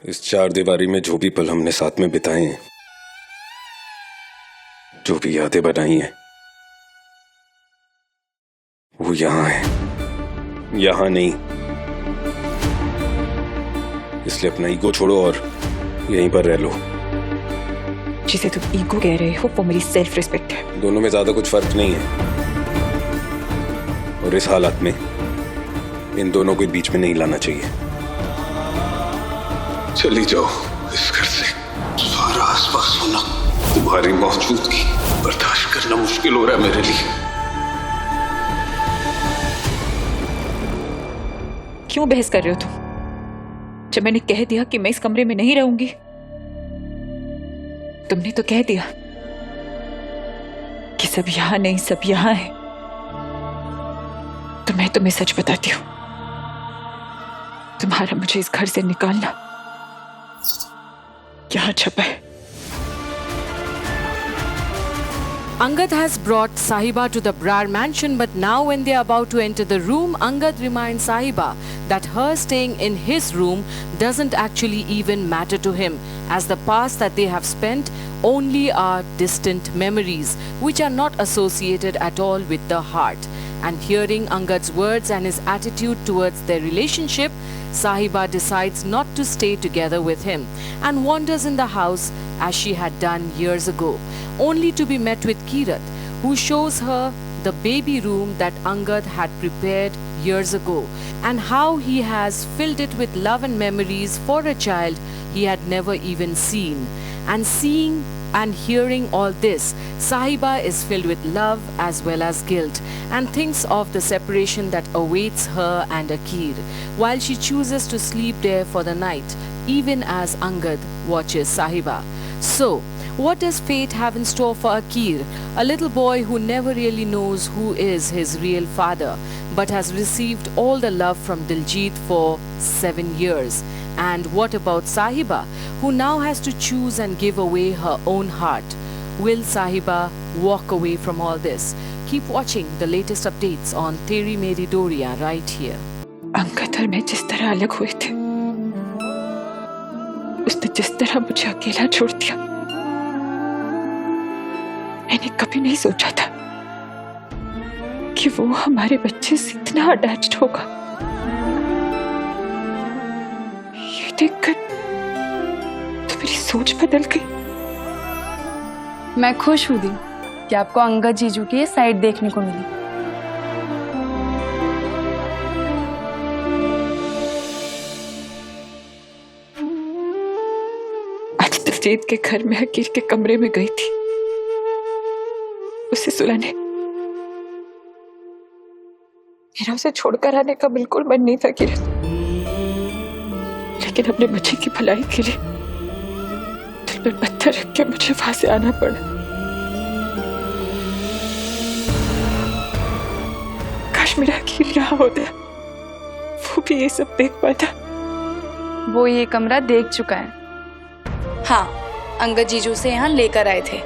इस चार दीवारी में जो भी पल हमने साथ में बिताए हैं, जो भी यादें बनाई हैं, वो यहाँ है, यहाँ नहीं। इसलिए अपना ईगो छोड़ो और यहीं पर रह लो। जिसे तुम ईगो कह रहे हो वो मेरी सेल्फ रिस्पेक्ट है। दोनों में ज्यादा कुछ फर्क नहीं है, और इस हालत में इन दोनों को बीच में नहीं लाना चाहिए। चली जाओ इस घर से। सारा आसपास होना, तुम्हारी मौजूदगी बर्दाश्त करना मुश्किल हो रहा है मेरे लिए। क्यों बहस कर रहे हो तुम? जब मैंने कह दिया कि मैं इस कमरे में नहीं रहूंगी, तुमने तो कह दिया कि सब यहां नहीं, सब यहां है। तो मैं तुम्हें सच बताती हूं, तुम्हारा मुझे इस घर से निकालना यहां छपा है। Angad has brought Sahiba to the Brar mansion, but now when they are about to enter the room, Angad reminds Sahiba that her staying in his room doesn't actually even matter to him, as the past that they have spent only are distant memories which are not associated at all with the heart. And hearing Angad's words and his attitude towards their relationship, Sahiba decides not to stay together with him and wanders in the house as she had done years ago, only to be met with Kirat, who shows her the baby room that Angad had prepared years ago, and how he has filled it with love and memories for a child he had never even seen. And seeing and hearing all this, Sahiba is filled with love as well as guilt, and thinks of the separation that awaits her and Akir, while she chooses to sleep there for the night, even as Angad watches Sahiba. So, what does fate have in store for Akir, a little boy who never really knows who is his real father, but has received all the love from Diljit for 7 years? And what about Sahiba, who now has to choose and give away her own heart? Will Sahiba walk away from all this? Keep watching the latest updates on Teri Meri Doriya right here. Angad और मैं जिस तरह अलग हुए थे, उसने जिस तरह मुझे अकेला छोड़ दिया, मैंने कभी नहीं सोचा था कि वो हमारे बच्चे से इतना अटैच्ड होगा। ये देखकर तो मेरी सोच बदल गई। मैं खुश हूँ दी कि आपको अंगद जीजू की ये साइड देखने को मिली। आज दिलजीत के घर में अकीर के कमरे में गई थी उसे सुलाने। मेरा उसे छोड़कर आने का बिल्कुल मन नहीं था किरण, लेकिन अपने बच्चे की भलाई के लिए दिल पर पत्थर रख के मुझे वहां से आना पड़ा। काश मेरा अकील यहाँ होता, वो भी ये सब देख पाता। वो ये कमरा देख चुका है। हाँ, अंगद जीजू से यहाँ लेकर आए थे।